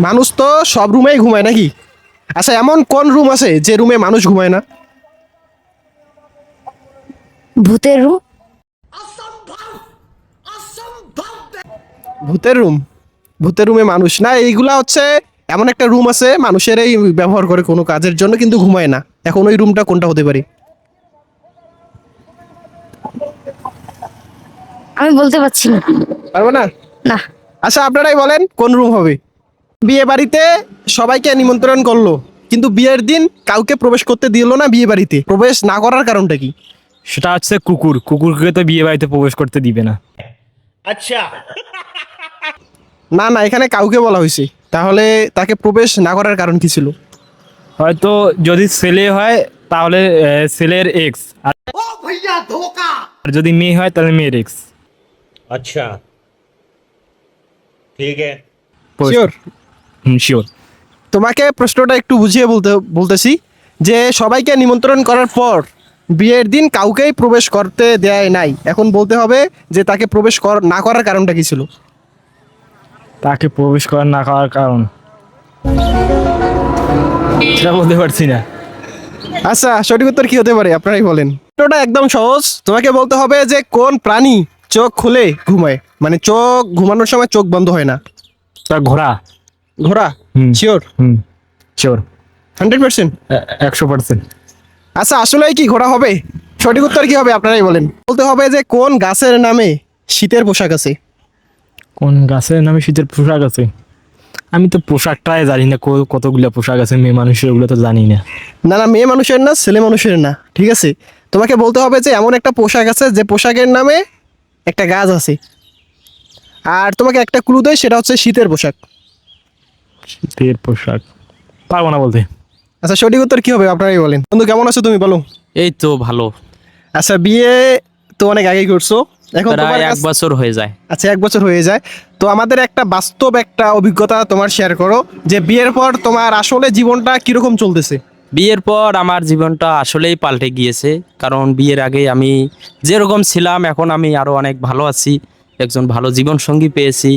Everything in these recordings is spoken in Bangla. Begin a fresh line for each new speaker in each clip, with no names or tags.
মানুষ তো সব রুমেই ঘুমায় নাকি? আচ্ছা, এমন কোন রুম আছে যে রুমে মানুষ ঘুমায় না?
ভূতের রুম।
ভূতের রুম? ভূতের রুমে মানুষ না, এইগুলা হচ্ছে এমন একটা রুম আছে মানুষেরাই ব্যবহার করে কোনো কাজের জন্য, কিন্তু ঘুমায় না। এখন ওই রুমটা কোনটা হতে পারে?
আমি বলতে পারছি না।
পারবো না?
না।
আচ্ছা, আপনারাই বলেন কোন রুম হবে। বিয়ে বাড়িতে সবাইকে নিমন্ত্রণ করলো, কিন্তু বিয়ের দিন কাউকে প্রবেশ করতে দিল না বিয়ে বাড়িতে। প্রবেশ না করার কারণটা কি?
সেটা হচ্ছে কুকুর। কুকুরকে তো বিয়ে বাড়িতে প্রবেশ করতে দিবে না।
না না, এখানে কাউকে বলা হয়েছে। তাহলে তাকে প্রবেশ না করার কারণ কি ছিল?
হয়তো যদি ছেলে হয় তাহলে ছেলের এক্স, আর যদি মেয়ে হয় তাহলে মেয়ের এক্স।
अच्छा ठीक है।
শিওর?
শিওর।
তোমাকে প্রশ্নটা একটু বুঝিয়ে বলতেছি যে সবাইকে নিমন্ত্রণ করার পর বিয়ের দিন কাউকেই প্রবেশ করতে দেয় নাই। এখন বলতে হবে যে তাকে প্রবেশ না করার কারণটা কি ছিল।
তাকে প্রবেশ করার না করার কারণ সেটা বলতে পারছি না।
আচ্ছা, সঠিক উত্তর কি হতে পারে আপনারাই বলেন। প্রশ্নটা একদম সহজ। তোমাকে বলতে হবে যে কোন প্রাণী চোখ খুলে ঘুমায়, মানে চোখ ঘুমানোর সময় চোখ বন্ধ হয় না।
তা ঘোড়া।
ঘোড়া? শিওর?
শিওর।
100%?
100%।
আচ্ছা, আসলে কি ঘোড়া হবে? সঠিক উত্তর কি হবে আপনারাই বলেন। বলতে হবে যে কোন গাছের নামে শীতের পোশাক আছে।
কোন গাছের নামে শীতের পোশাক আছে? আমি তো পোশাকটাই জানি না, কতগুলো পোশাক আছে মেয়ে মানুষের, ওগুলো তো জানি না।
না না, মেয়ে মানুষের না, ছেলে মানুষের না, ঠিক আছে? তোমাকে বলতে হবে যে এমন একটা পোশাক আছে যে পোশাকের নামে একটা গাছ আছে। আর তোমাকে একটা ক্লু দেয়, সেটা হচ্ছে শীতের পোশাক।
শীতের পোশাক পারবো না বলতে।
আচ্ছা, সঠিক উত্তর কি হবে আপনারাই বলেন। বন্ধু, কেমন আছো তুমি, বলো।
এই তো ভালো।
আচ্ছা, বিয়ে তো অনেক আগেই করছো, এখন তোমার
প্রায় 1 বছর হয়ে যায়।
আচ্ছা, 1 বছর হয়ে যায়। তো আমাদের একটা বাস্তব একটা অভিজ্ঞতা তোমার শেয়ার করো, যে বিয়ের পর তোমার আসলে জীবনটা কিরকম চলতেছে।
বিয়ের পর আমার জীবনটা আসলেই পাল্টে গিয়েছে, কারণ বিয়ের আগে আমি যেরকম ছিলাম এখন আমি আরও অনেক ভালো আছি, একজন ভালো জীবনসঙ্গী পেয়েছি।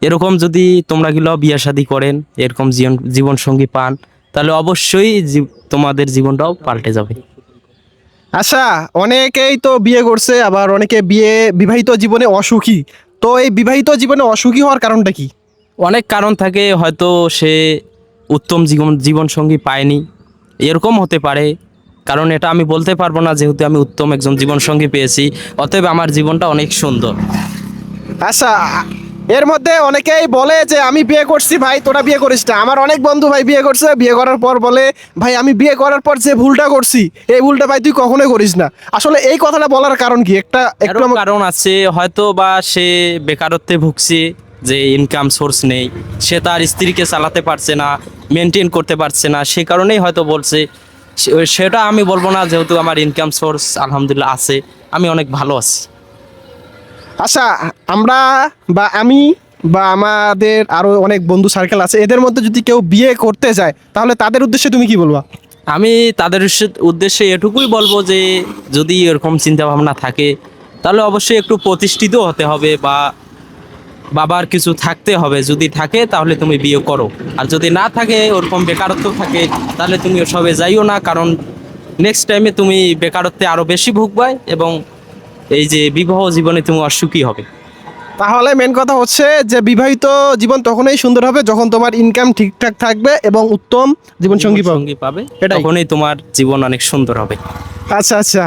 এরকম যদি তোমরাগুলো বিয়ে শাদী করেন, এরকম জীবনসঙ্গী পান, তাহলে অবশ্যই তোমাদের জীবনটাও পাল্টে যাবে।
আচ্ছা, অনেকেই তো বিয়ে করছে, আবার অনেকে বিবাহিত জীবনে অসুখী। তো এই বিবাহিত জীবনে অসুখী হওয়ার কারণটা কি?
অনেক কারণ থাকে, হয়তো সে উত্তম জীবনসঙ্গী পায়নি, এরকম হতে পারে। কারণ এটা আমি বলতে পারবো না, যেহেতু আমি উত্তম একজন জীবনসঙ্গী পেয়েছি, অতএব আমার জীবনটা অনেক সুন্দর।
আচ্ছা, এর মধ্যে অনেকেই বলে যে আমি বিয়ে করছি ভাই, তোরা বিয়ে করিস না। আমার অনেক বন্ধু ভাই বিয়ে করছে, বিয়ে করার পর বলে ভাই আমি বিয়ে করার পর যে ভুলটা করছি, এই ভুলটা ভাই তুই কখনোই করিস না। আসলে এই কথাটা বলার কারণ কি? একটু
এরও কারণ আছে, হয়তো বা সে বেকারত্বে ভুগছে, যে ইনকাম সোর্স নেই, সে তার স্ত্রীকে চালাতে পারছে না, মেনটেন করতে পারছে না, সে কারণেই হয়তো বলছে। সেটা আমি বলবো না, যেহেতু আমার ইনকাম সোর্স আলহামদুলিল্লাহ আছে, আমি অনেক ভালো আছি।
আচ্ছা, আমরা বা আমি বা আমাদের আরো অনেক বন্ধু সার্কেল আছে, এদের মধ্যে যদি কেউ বিয়ে করতে যায়, তাহলে তাদের উদ্দেশ্যে তুমি কি বলবা?
আমি তাদের উদ্দেশ্যে এটুকুই বলবো যে যদি এরকম চিন্তা ভাবনা থাকে, তাহলে অবশ্যই একটু প্রতিষ্ঠিত হতে হবে, বা বাবার কিছু থাকতে হবে। যদি থাকে তাহলে তুমি বিয়ে করো, আর যদি না থাকে, ওরকম বেকারত্ব থাকে, তাহলে তুমি ওসবে যাইও না, কারণ নেক্সট টাইমে তুমি বেকারত্বে আরও বেশি ভুগবে, এবং এই যে বিবাহ জীবনে তুমি অসুখী হবে।
তাহলে মেন কথা হচ্ছে যে বিবাহিত জীবন তখনই সুন্দর হবে যখন তোমার ইনকাম ঠিকঠাক থাকবে এবং উত্তম জীবনসঙ্গী পাবে।
পাবে,
এটাই।
তখনই তোমার জীবন অনেক সুন্দর হবে।
আচ্ছা আচ্ছা,